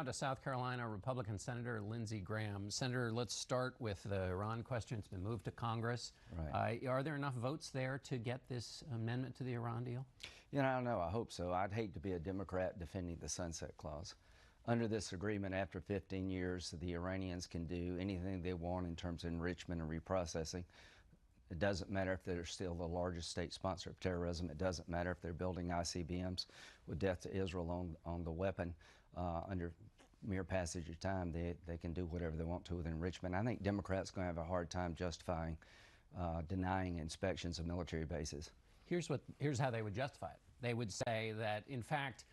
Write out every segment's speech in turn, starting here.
to South Carolina Republican Senator Lindsey Graham. Senator, let's start with the Iran question. It's been moved to Congress. Right. Are there enough votes there to get this amendment to the Iran deal? You know, I don't know. I hope so. I'd hate to be a Democrat defending the Sunset Clause. Under this agreement, after 15 years, the Iranians can do anything they want in terms of enrichment and reprocessing. It doesn't matter if they're still the largest state sponsor of terrorism. It doesn't matter if they're building ICBMs with death to Israel on the weapon. Under mere passage of time, they can do whatever they want to with enrichment. I think Democrats are going to have a hard time justifying denying inspections of military bases. Here's how they would justify it. They would say that, in fact,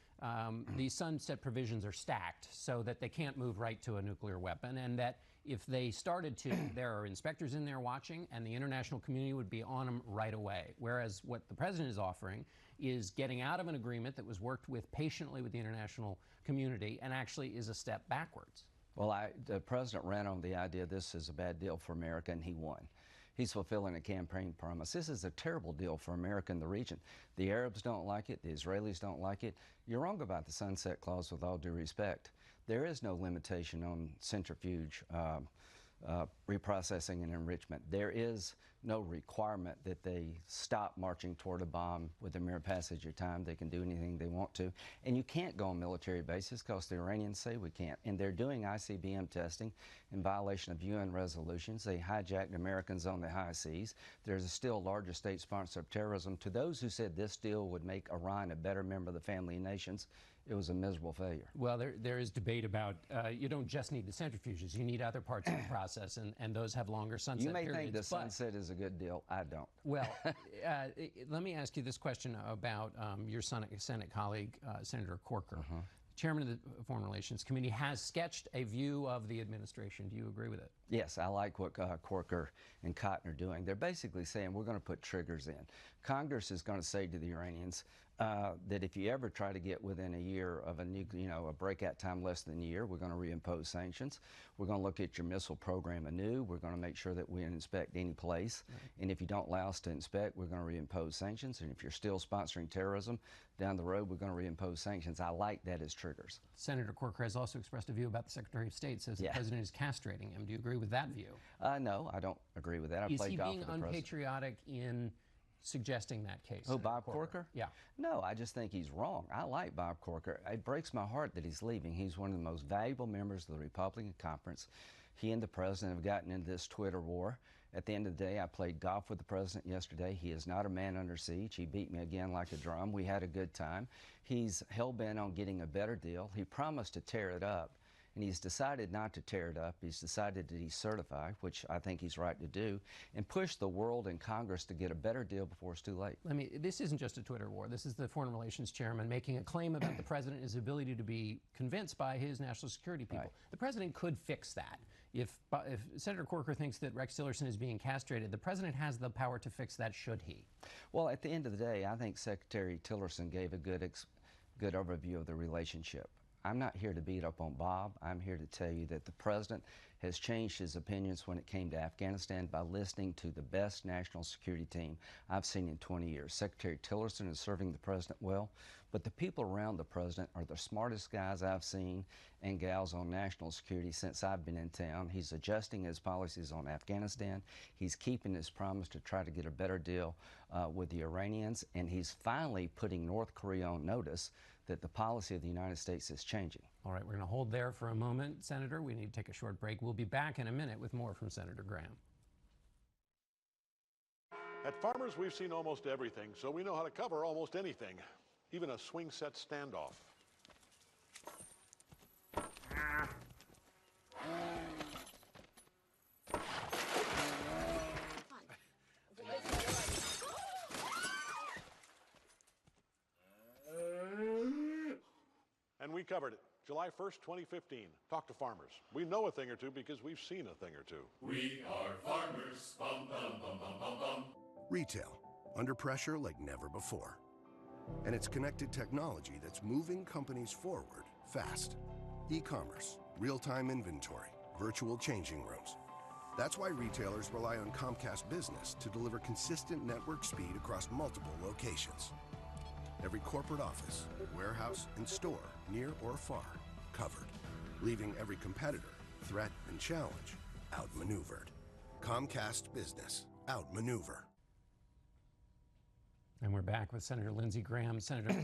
these sunset provisions are stacked so that they can't move right to a nuclear weapon, and that if they started to, there are inspectors in there watching, and the international community would be on them right away. Whereas what the president is offering is getting out of an agreement that was worked with patiently with the international community and actually is a step backwards. Well, the president ran on the idea this is a bad deal for America, and he won. He's fulfilling a campaign promise. This is a terrible deal for America and the region. The Arabs don't like it. The Israelis don't like it. You're wrong about the Sunset Clause, with all due respect. There is no limitation on centrifuge reprocessing and enrichment. There is no requirement that they stop marching toward a bomb with a mere passage of time. They can do anything they want to. And you can't go on military bases because the Iranians say we can't. And they're doing ICBM testing in violation of UN resolutions. They hijacked Americans on the high seas. There's a still larger state sponsor of terrorism. To those who said this deal would make Iran a better member of the family of nations, it was a miserable failure. Well, there is debate about you don't just need the centrifuges. You need other parts of the process, and those have longer sunset periods. You may periods, think the sunset is a good deal. I don't. Well, let me ask you this question about your Senate colleague, Senator Corker. Chairman of the Foreign Relations Committee has sketched a view of the administration. Do you agree with it? Yes, I like what Corker and Cotton are doing. They're basically saying we're going to put triggers in. Congress is going to say to the Iranians that if you ever try to get within a year of a breakout time less than a year, we're going to reimpose sanctions. We're going to look at your missile program anew. We're going to make sure that we inspect any place. And if you don't allow us to inspect, we're going to reimpose sanctions. And if you're still sponsoring terrorism down the road, we're going to reimpose sanctions. I like that as triggers. Senator Corker has also expressed a view about the Secretary of State, says the president is castrating him. Do you agree with that view? No, I don't agree with that. Is he being unpatriotic in suggesting that case? Oh, Bob Corker? Yeah. No, I just think he's wrong. I like Bob Corker. It breaks my heart that he's leaving. He's one of the most valuable members of the Republican Conference. He and the president have gotten into this Twitter war. At the end of the day, I played golf with the president yesterday. He is not a man under siege. He beat me again like a drum. We had a good time. He's hell-bent on getting a better deal. He promised to tear it up, and he's decided not to tear it up. He's decided to decertify, which I think he's right to do, and push the world and Congress to get a better deal before it's too late. This isn't just a Twitter war. This is the Foreign Relations Chairman making a claim about the president and his ability to be convinced by his national security people. Right. The president could fix that. If Senator Corker thinks that Rex Tillerson is being castrated, the president has the power to fix that, should he? Well, at the end of the day, I think Secretary Tillerson gave a good overview of the relationship. I'm not here to beat up on Bob. I'm here to tell you that the president has changed his opinions when it came to Afghanistan by listening to the best national security team I've seen in 20 years. Secretary Tillerson is serving the president well, but the people around the president are the smartest guys I've seen and gals on national security since I've been in town. He's adjusting his policies on Afghanistan. He's keeping his promise to try to get a better deal with the Iranians, and he's finally putting North Korea on notice that the policy of the United States is changing. All right, we're going to hold there for a moment, Senator. We need to take a short break. We'll be back in a minute with more from Senator Graham. At Farmers, we've seen almost everything, so we know how to cover almost anything, even a swing set standoff. And we covered it. July 1st, 2015. Talk to farmers. We know a thing or two because we've seen a thing or two. We are farmers. Bum, bum, bum, bum, bum, bum. Retail, under pressure like never before. And it's connected technology that's moving companies forward fast. E-commerce, real-time inventory, virtual changing rooms. That's why retailers rely on Comcast Business to deliver consistent network speed across multiple locations. Every corporate office, warehouse, and store, near or far, covered. leaving every competitor, threat, and challenge outmaneuvered. Comcast Business, outmaneuver. And we're back with Senator Lindsey Graham. Senator,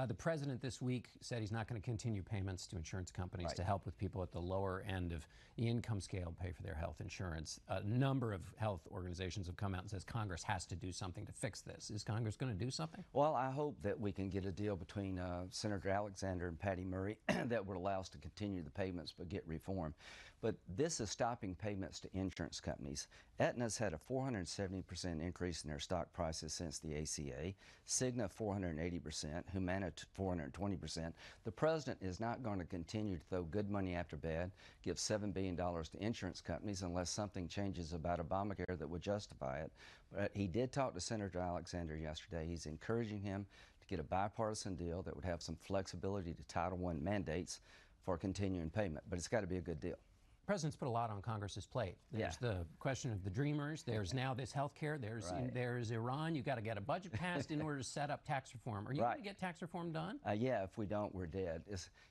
the president this week said he's not going to continue payments to insurance companies to help with people at the lower end of the income scale pay for their health insurance. A number of health organizations have come out and says Congress has to do something to fix this. Is Congress going to do something? Well, I hope that we can get a deal between Senator Alexander and Patty Murray that would allow us to continue the payments but get reform. But this is stopping payments to insurance companies. Aetna's had a 470% increase in their stock prices since the ACA, Cigna 480%, Humana 420%. The president is not going to continue to throw good money after bad, give $7 billion to insurance companies unless something changes about Obamacare that would justify it. But he did talk to Senator Alexander yesterday. He's encouraging him to get a bipartisan deal that would have some flexibility to Title I mandates for continuing payment. But it's got to be a good deal. The president's put a lot on Congress's plate. There's the question of the Dreamers. There's now this health care. There's Iran. You've got to get a budget passed in order to set up tax reform. Are you going to get tax reform done? Yeah, if we don't, we're dead.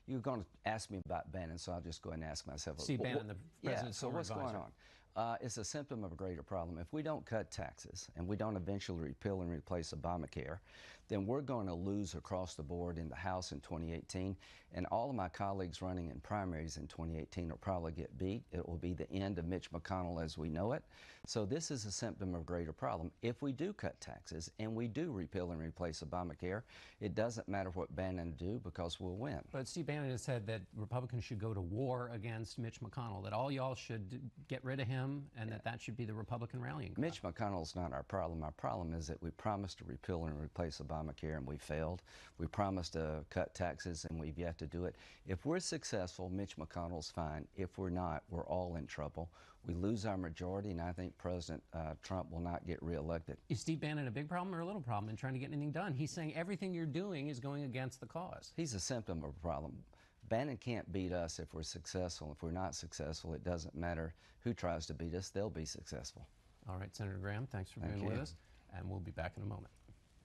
You're going to ask me about Bannon, so I'll just go ahead and ask myself. Steve Bannon, the president's so what's advisor. going on? It's a symptom of a greater problem. If we don't cut taxes and we don't eventually repeal and replace Obamacare, then we're going to lose across the board in the House in 2018, and all of my colleagues running in primaries in 2018 will probably get beat. It will be the end of Mitch McConnell as we know it. So this is a symptom of a greater problem. If we do cut taxes and we do repeal and replace Obamacare, it doesn't matter what Bannon do because we'll win. But Steve Bannon has said that Republicans should go to war against Mitch McConnell, that all y'all should get rid of him, and that should be the Republican rallying cry. Mitch McConnell's not our problem. Our problem is that we promised to repeal and replace Obamacare and we failed. We promised to cut taxes and we've yet to do it. If we're successful, Mitch McConnell's fine. If we're not, we're all in trouble. We lose our majority, and I think President Trump will not get reelected. Is Steve Bannon a big problem or a little problem in trying to get anything done? He's saying everything you're doing is going against the cause. He's a symptom of a problem. Bannon can't beat us if we're successful. If we're not successful, it doesn't matter who tries to beat us, they'll be successful. All right, Senator Graham, thanks for being with us, and we'll be back in a moment.